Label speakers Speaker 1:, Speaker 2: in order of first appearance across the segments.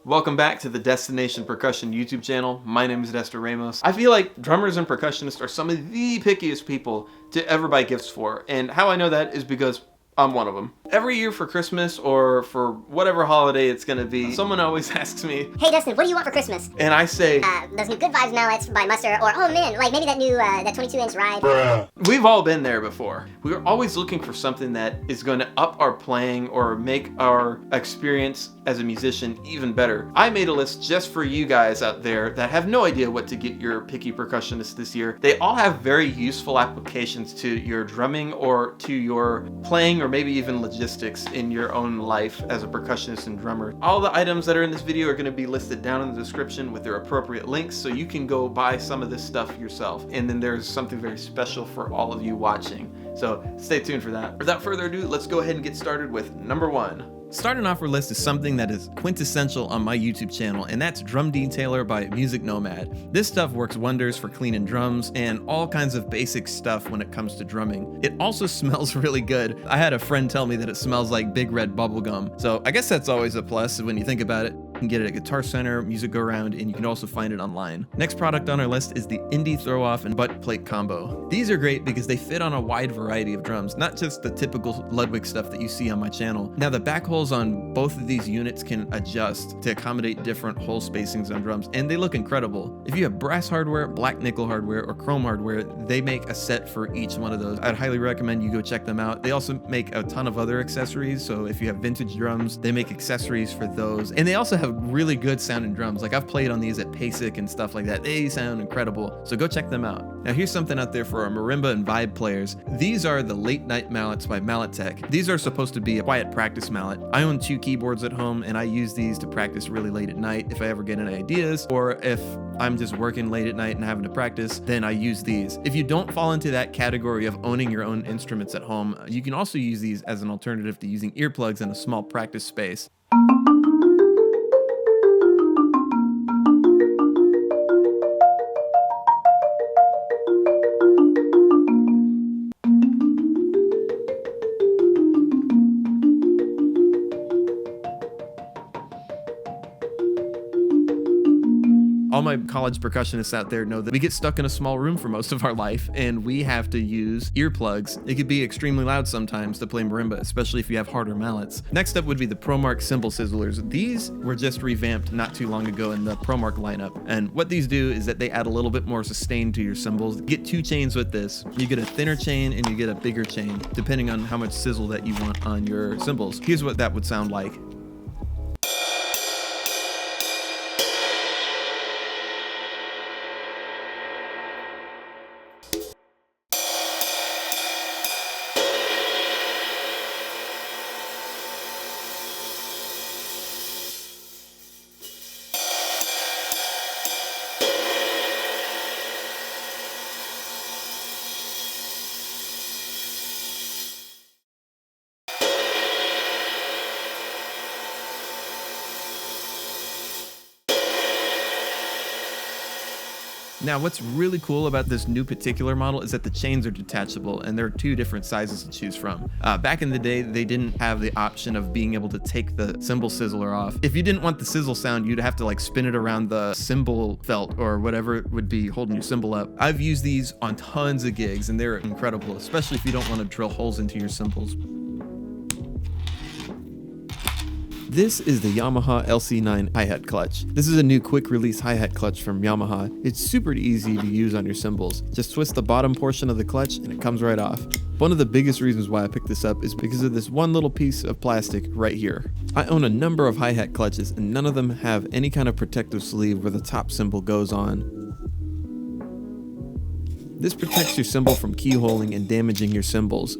Speaker 1: Welcome back to the Destination Percussion YouTube channel. My name is Desta Ramos. I feel like drummers and percussionists are some of the pickiest people to ever buy gifts for, and how I know that is because I'm one of them. Every year for Christmas or for whatever holiday it's gonna be, someone always asks me,
Speaker 2: "Hey Dustin, what do you want for Christmas?"
Speaker 1: And I say,
Speaker 2: those new Good Vibes Mallets by Muster, or oh man, like maybe that new, that 22-inch ride.
Speaker 1: Bruh. We've all been there before. We're always looking for something that is gonna up our playing or make our experience as a musician even better. I made a list just for you guys out there that have no idea what to get your picky percussionists this year. They all have very useful applications to your drumming or to your playing or maybe even logistics in your own life as a percussionist and drummer. All the items that are in this video are going to be listed down in the description with their appropriate links so you can go buy some of this stuff yourself. And then there's something very special for all of you watching. So stay tuned for that. Without further ado, let's go ahead and get started with number 1. Starting off our list is something that is quintessential on my YouTube channel, and that's Drum Detailer by Music Nomad. This stuff works wonders for cleaning drums and all kinds of basic stuff when it comes to drumming. It also smells really good. I had a friend tell me that it smells like Big Red bubblegum, so I guess that's always a plus when you think about it. You can get it at Guitar Center, Music Go Round, and you can also find it online. Next product on our list is the Inde Throw Off and Butt Plate Combo. These are great because they fit on a wide variety of drums, not just the typical Ludwig stuff that you see on my channel. Now the back holes on both of these units can adjust to accommodate different hole spacings on drums, and they look incredible. If you have brass hardware, black nickel hardware, or chrome hardware, they make a set for each one of those. I'd highly recommend you go check them out. They also make a ton of other accessories, so if you have vintage drums, they make accessories for those. And they also have really good sounding drums. Like I've played on these at PASIC and stuff like that. They sound incredible, so go check them out. Now here's something out there for our marimba and vibe players. These are the Late Night Mallets by Malletech. These are supposed to be a quiet practice mallet. I own 2 keyboards at home, and I use these to practice really late at night if I ever get any ideas, or if I'm just working late at night and having to practice, then I use these. If you don't fall into that category of owning your own instruments at home, you can also use these as an alternative to using earplugs in a small practice space. All my college percussionists out there know that we get stuck in a small room for most of our life, and we have to use earplugs. It could be extremely loud sometimes to play marimba, especially if you have harder mallets. Next up would be the Promark Cymbal Sizzlers. These were just revamped not too long ago in the Promark lineup, and what these do is that they add a little bit more sustain to your cymbals. Get 2 chains with this. You get a thinner chain and you get a bigger chain, depending on how much sizzle that you want on your cymbals. Here's what that would sound like. Now, what's really cool about this new particular model is that the chains are detachable, and there are 2 different sizes to choose from. Back in the day, they didn't have the option of being able to take the cymbal sizzler off. If you didn't want the sizzle sound, you'd have to like spin it around the cymbal felt or whatever it would be holding your cymbal up. I've used these on tons of gigs, and they're incredible, especially if you don't want to drill holes into your cymbals. This is the Yamaha LC9 Hi-Hat Clutch. This is a new quick release hi-hat clutch from Yamaha. It's super easy to use on your cymbals. Just twist the bottom portion of the clutch and it comes right off. One of the biggest reasons why I picked this up is because of this one little piece of plastic right here. I own a number of hi-hat clutches and none of them have any kind of protective sleeve where the top cymbal goes on. This protects your cymbal from keyholing and damaging your cymbals.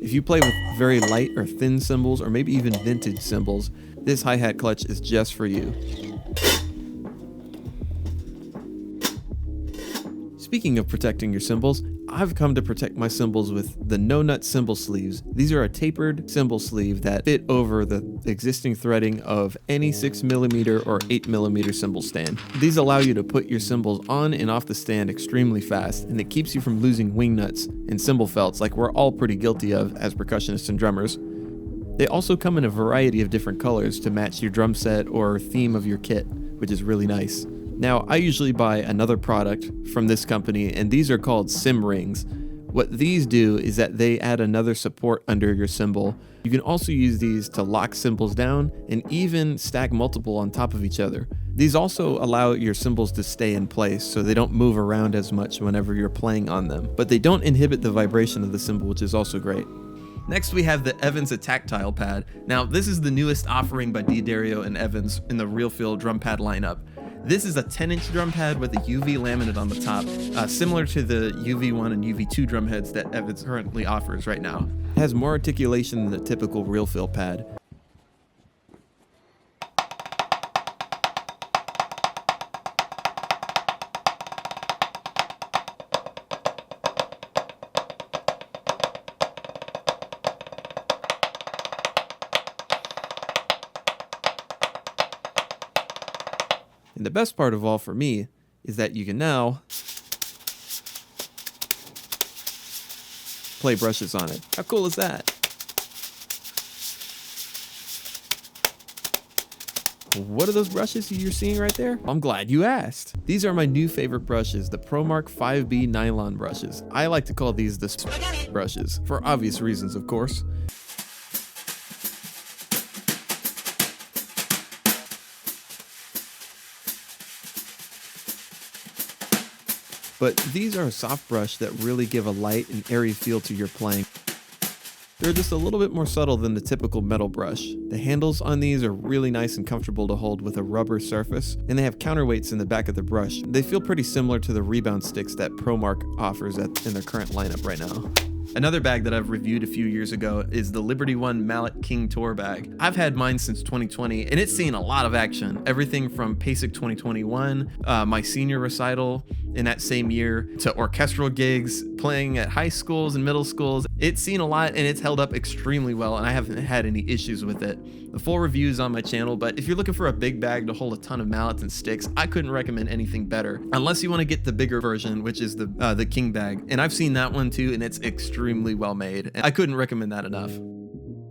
Speaker 1: If you play with very light or thin cymbals, or maybe even vintage cymbals, this hi-hat clutch is just for you. Speaking of protecting your cymbals, I've come to protect my cymbals with the No Nut cymbal sleeves. These are a tapered cymbal sleeve that fit over the existing threading of any 6mm or 8mm cymbal stand. These allow you to put your cymbals on and off the stand extremely fast, and it keeps you from losing wing nuts and cymbal felts like we're all pretty guilty of as percussionists and drummers. They also come in a variety of different colors to match your drum set or theme of your kit, which is really nice. Now, I usually buy another product from this company, and these are called Cymrings. What these do is that they add another support under your cymbal. You can also use these to lock cymbals down and even stack multiple on top of each other. These also allow your cymbals to stay in place so they don't move around as much whenever you're playing on them, but they don't inhibit the vibration of the cymbal, which is also great. Next, we have the Evans Attacktile Pad. Now, this is the newest offering by D'Addario and Evans in the Real Feel drum pad lineup. This is a 10-inch drum pad with a UV laminate on the top, similar to the UV1 and UV2 drum heads that Evans currently offers right now. It has more articulation than the typical Real Feel pad. And the best part of all for me is that you can now play brushes on it. How cool is that? What are those brushes you're seeing right there? I'm glad you asked. These are my new favorite brushes, the Promark 5B Nylon brushes. I like to call these the brushes, for obvious reasons, of course. But these are a soft brush that really give a light and airy feel to your playing. They're just a little bit more subtle than the typical metal brush. The handles on these are really nice and comfortable to hold with a rubber surface, and they have counterweights in the back of the brush. They feel pretty similar to the rebound sticks that Promark offers in their current lineup right now. Another bag that I've reviewed a few years ago is the Liberty One Mallet King Tour bag. I've had mine since 2020 and it's seen a lot of action. Everything from PASIC 2021, my senior recital in that same year, to orchestral gigs, playing at high schools and middle schools. It's seen a lot and it's held up extremely well, and I haven't had any issues with it. The full review is on my channel, but if you're looking for a big bag to hold a ton of mallets and sticks, I couldn't recommend anything better. Unless you want to get the bigger version, which is the King bag. And I've seen that one too, and it's extremely well made. I couldn't recommend that enough.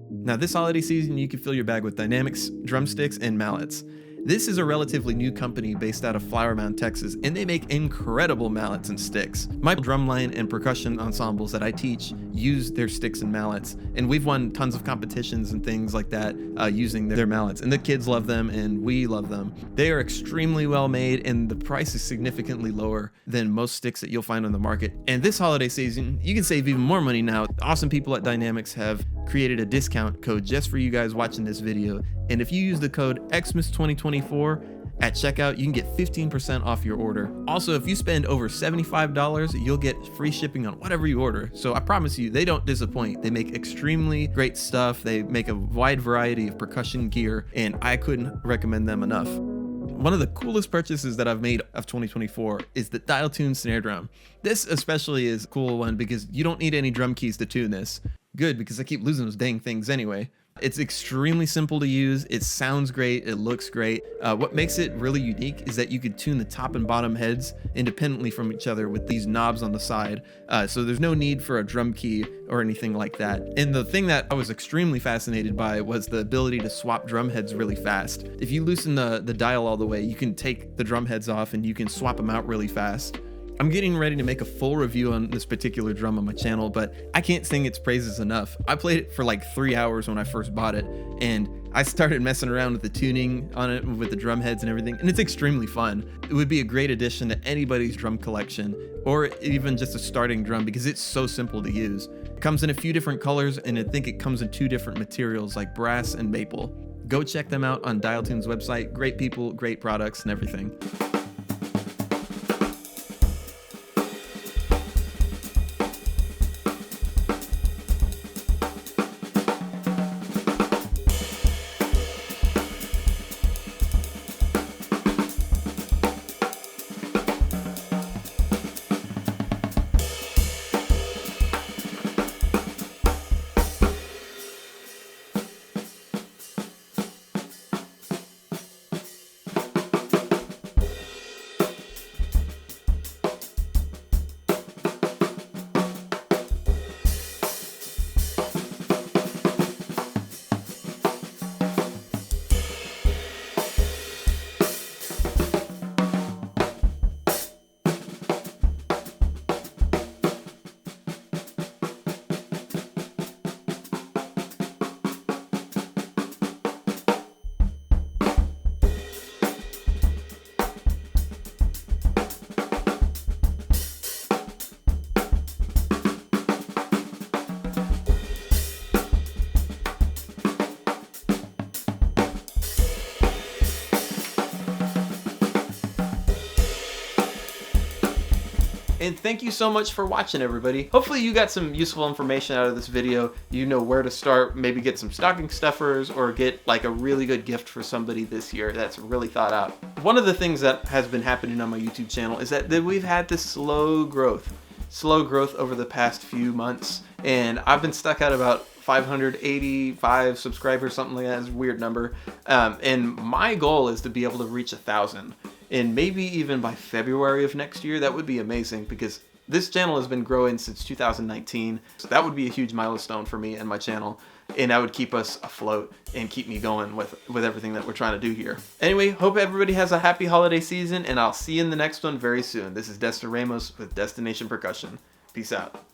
Speaker 1: Now this holiday season, you can fill your bag with Dynamix drumsticks and mallets. This is a relatively new company based out of Flower Mound, Texas, and they make incredible mallets and sticks. My drumline and percussion ensembles that I teach use their sticks and mallets, and we've won tons of competitions and things like that using their mallets, and the kids love them and we love them. They are extremely well made, and the price is significantly lower than most sticks that you'll find on the market. And this holiday season, you can save even more money now. Awesome people at Dynamix have created a discount code just for you guys watching this video, and if you use the code XMAS2024 at checkout, you can get 15% off your order. Also, if you spend over $75, you'll get free shipping on whatever you order. So I promise you, they don't disappoint. They make extremely great stuff. They make a wide variety of percussion gear, and I couldn't recommend them enough. One of the coolest purchases that I've made of 2024 is the Dial Tune snare drum. This especially is a cool one because you don't need any drum keys to tune this. Good, because I keep losing those dang things anyway. It's extremely simple to use. It sounds great. It looks great. What makes it really unique is that you can tune the top and bottom heads independently from each other with these knobs on the side. So there's no need for a drum key or anything like that. And the thing that I was extremely fascinated by was the ability to swap drum heads really fast. If you loosen the dial all the way, you can take the drum heads off and you can swap them out really fast. I'm getting ready to make a full review on this particular drum on my channel, but I can't sing its praises enough. I played it for like 3 hours when I first bought it, and I started messing around with the tuning on it with the drum heads and everything, and it's extremely fun. It would be a great addition to anybody's drum collection, or even just a starting drum, because it's so simple to use. It comes in a few different colors, and I think it comes in 2 different materials like brass and maple. Go check them out on Dial Tune's website. Great people, great products, and everything. And thank you so much for watching, everybody. Hopefully you got some useful information out of this video. You know where to start, maybe get some stocking stuffers or get like a really good gift for somebody this year that's really thought out. One of the things that has been happening on my YouTube channel is that we've had this slow growth over the past few months, and I've been stuck at about 585 subscribers, something like that. Is a weird number. And my goal is to be able to reach 1,000, and maybe even by February of next year. That would be amazing, because this channel has been growing since 2019. So that would be a huge milestone for me and my channel, and that would keep us afloat and keep me going with everything that we're trying to do here. Anyway, hope everybody has a happy holiday season, and I'll see you in the next one very soon. This is Destin Ramos with Destination Percussion. Peace out.